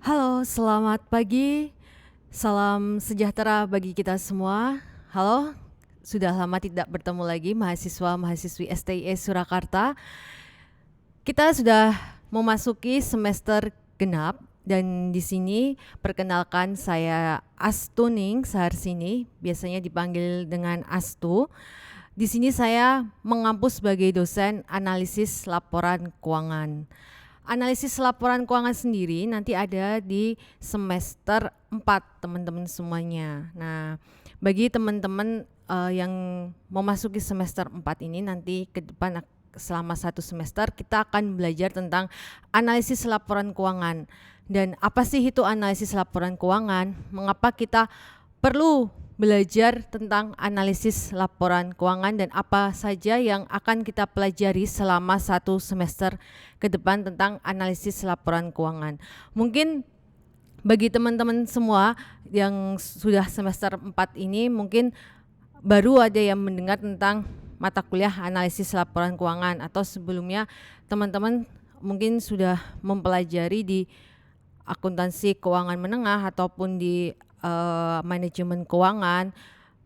Halo, selamat pagi. Salam sejahtera bagi kita semua. Halo, sudah lama tidak bertemu lagi mahasiswa-mahasiswi STIE Surakarta. Kita sudah memasuki semester genap dan di sini perkenalkan saya Astuning Saharsini, biasanya dipanggil dengan Astu. Di sini saya mengampu sebagai dosen analisis laporan keuangan. Analisis laporan keuangan sendiri nanti ada di semester 4 teman-teman semuanya. Nah, bagi teman-teman yang memasuki semester 4 ini nanti ke depan selama satu semester kita akan belajar tentang analisis laporan keuangan. Dan apa sih itu analisis laporan keuangan? Mengapa kita perlu belajar tentang analisis laporan keuangan dan apa saja yang akan kita pelajari selama satu semester ke depan tentang analisis laporan keuangan. Mungkin bagi teman-teman semua yang sudah semester 4 ini mungkin baru ada yang mendengar tentang mata kuliah analisis laporan keuangan, atau sebelumnya teman-teman mungkin sudah mempelajari di akuntansi keuangan menengah ataupun di manajemen keuangan.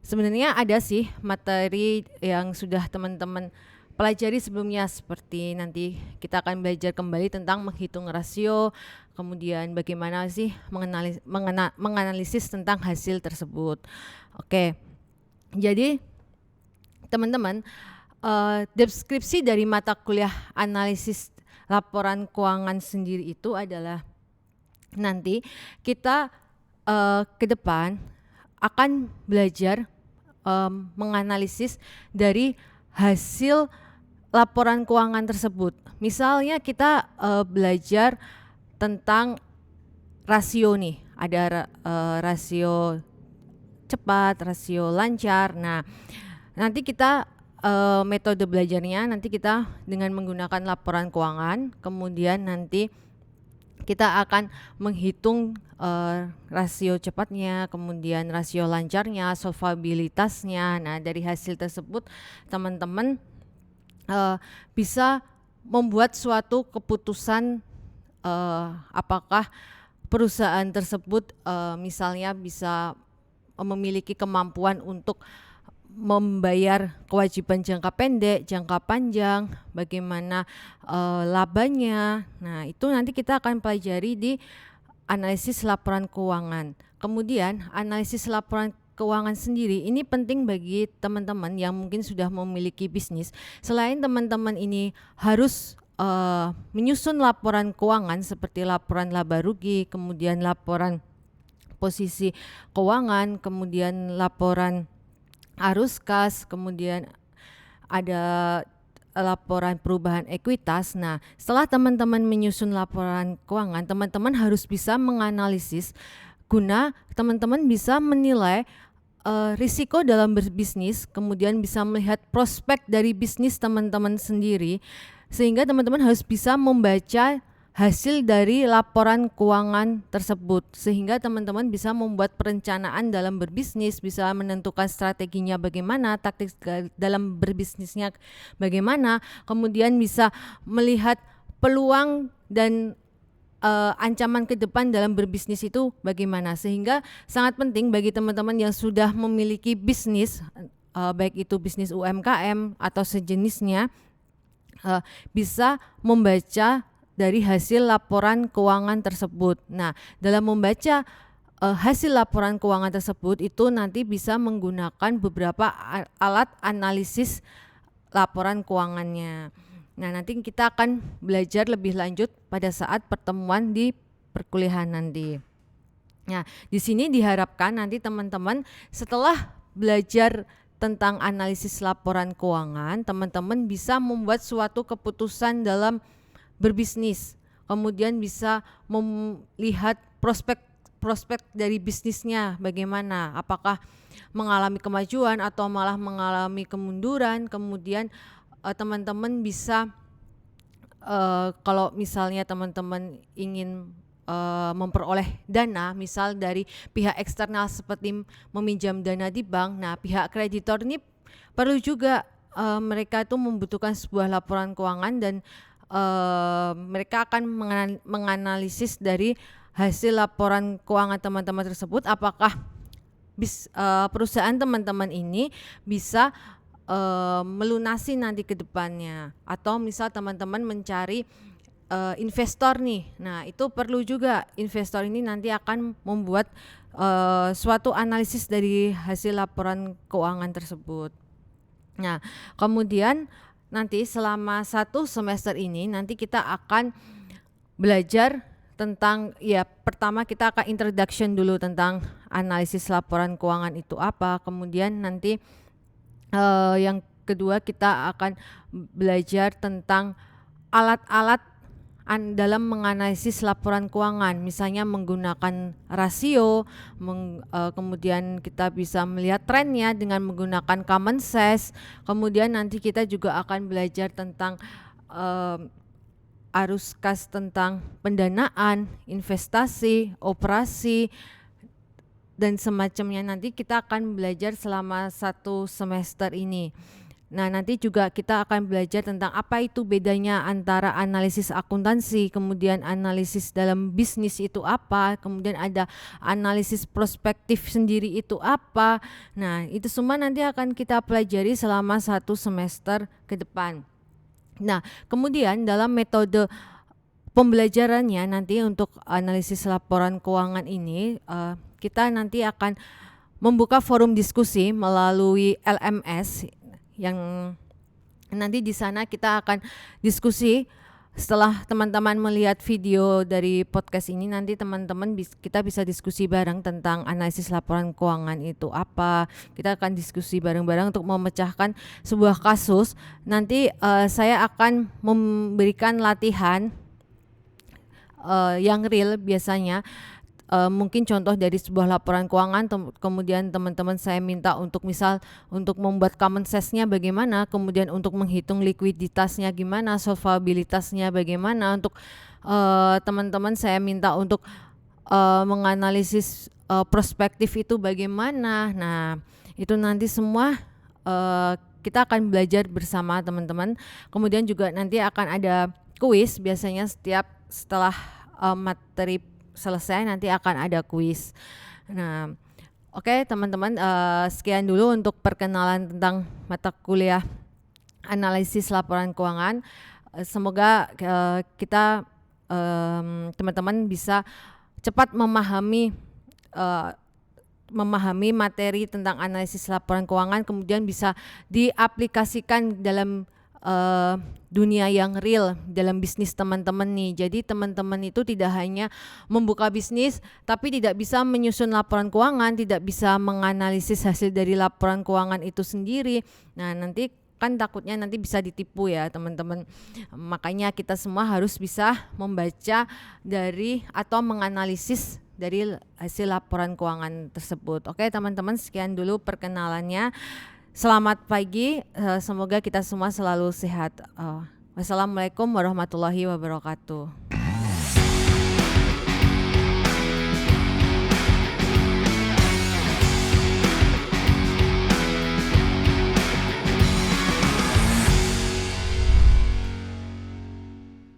Sebenarnya ada sih materi yang sudah teman-teman pelajari sebelumnya, seperti nanti kita akan belajar kembali tentang menghitung rasio, kemudian bagaimana sih menganalisis tentang hasil tersebut. Oke, jadi teman-teman, deskripsi dari mata kuliah analisis laporan keuangan sendiri itu adalah nanti kita ke depan akan belajar menganalisis dari hasil laporan keuangan tersebut. Misalnya kita belajar tentang rasio nih, ada rasio cepat, rasio lancar. Nah, nanti kita metode belajarnya nanti kita dengan menggunakan laporan keuangan, kemudian nanti kita akan menghitung rasio cepatnya, kemudian rasio lancarnya, solvabilitasnya. Nah, dari hasil tersebut teman-teman bisa membuat suatu keputusan apakah perusahaan tersebut misalnya bisa memiliki kemampuan untuk membayar kewajiban jangka pendek, jangka panjang, bagaimana labanya. Nah, itu nanti kita akan pelajari di analisis laporan keuangan. Kemudian analisis laporan keuangan sendiri ini penting bagi teman-teman yang mungkin sudah memiliki bisnis. Selain teman-teman ini harus menyusun laporan keuangan seperti laporan laba rugi, kemudian laporan posisi keuangan, kemudian laporan arus kas, kemudian ada laporan perubahan ekuitas. Nah, setelah teman-teman menyusun laporan keuangan, teman-teman harus bisa menganalisis guna teman-teman bisa menilai risiko dalam berbisnis, kemudian bisa melihat prospek dari bisnis teman-teman sendiri, sehingga teman-teman harus bisa membaca hasil dari laporan keuangan tersebut, sehingga teman-teman bisa membuat perencanaan dalam berbisnis, bisa menentukan strateginya bagaimana, taktik dalam berbisnisnya bagaimana, kemudian bisa melihat peluang dan ancaman ke depan dalam berbisnis itu bagaimana. Sehingga sangat penting bagi teman-teman yang sudah memiliki bisnis, baik itu bisnis UMKM atau sejenisnya, bisa membaca dari hasil laporan keuangan tersebut. Nah, dalam membaca hasil laporan keuangan tersebut itu nanti bisa menggunakan beberapa alat analisis laporan keuangannya. Nah, nanti kita akan belajar lebih lanjut pada saat pertemuan di perkuliahan nanti. Nah, di sini diharapkan nanti teman-teman setelah belajar tentang analisis laporan keuangan, teman-teman bisa membuat suatu keputusan dalam berbisnis, kemudian bisa melihat prospek dari bisnisnya bagaimana, apakah mengalami kemajuan atau malah mengalami kemunduran. Kemudian teman-teman bisa kalau misalnya teman-teman ingin memperoleh dana, misal dari pihak eksternal seperti meminjam dana di bank, nah pihak kreditor ini perlu juga mereka itu membutuhkan sebuah laporan keuangan dan mereka akan menganalisis dari hasil laporan keuangan teman-teman tersebut, apakah perusahaan teman-teman ini bisa melunasi nanti ke depannya, atau misal teman-teman mencari investor nih. Nah, itu perlu juga investor ini nanti akan membuat suatu analisis dari hasil laporan keuangan tersebut. Nah, kemudian nanti selama 1 semester ini nanti kita akan belajar tentang, ya pertama kita akan introduction dulu tentang analisis laporan keuangan itu apa, kemudian nanti yang kedua kita akan belajar tentang alat-alat dalam menganalisis laporan keuangan, misalnya menggunakan rasio, kemudian kita bisa melihat trennya dengan menggunakan common sense. Kemudian nanti kita juga akan belajar tentang arus kas tentang pendanaan, investasi, operasi, dan semacamnya. Nanti kita akan belajar selama 1 semester ini. Nah, nanti juga kita akan belajar tentang apa itu bedanya antara analisis akuntansi, kemudian analisis dalam bisnis itu apa, kemudian ada analisis prospektif sendiri itu apa. Nah, itu semua nanti akan kita pelajari selama 1 semester ke depan. Nah, kemudian dalam metode pembelajarannya nanti untuk analisis laporan keuangan ini, kita nanti akan membuka forum diskusi melalui LMS, yang nanti di sana kita akan diskusi. Setelah teman-teman melihat video dari podcast ini, nanti teman-teman kita bisa diskusi bareng tentang analisis laporan keuangan itu apa. Kita akan diskusi bareng-bareng untuk memecahkan sebuah kasus. Nanti saya akan memberikan latihan yang real biasanya. Mungkin contoh dari sebuah laporan keuangan, kemudian teman-teman saya minta untuk untuk membuat common sense-nya bagaimana, kemudian untuk menghitung likuiditasnya gimana, solvabilitasnya bagaimana, untuk teman-teman saya minta untuk menganalisis prospektif itu bagaimana. Nah, itu nanti semua kita akan belajar bersama teman-teman. Kemudian juga nanti akan ada kuis, biasanya setelah materi selesai nanti akan ada kuis. Nah, oke teman-teman, sekian dulu untuk perkenalan tentang mata kuliah analisis laporan keuangan. Semoga kita teman-teman bisa cepat memahami materi tentang analisis laporan keuangan, kemudian bisa diaplikasikan dalam dunia yang real dalam bisnis teman-teman nih. Jadi teman-teman itu tidak hanya membuka bisnis tapi tidak bisa menyusun laporan keuangan, tidak bisa menganalisis hasil dari laporan keuangan itu sendiri. Nah, nanti kan takutnya nanti bisa ditipu ya teman-teman. Makanya kita semua harus bisa membaca dari atau menganalisis dari hasil laporan keuangan tersebut. Oke teman-teman, sekian dulu perkenalannya. Selamat pagi, semoga kita semua selalu sehat. Wassalamualaikum warahmatullahi wabarakatuh.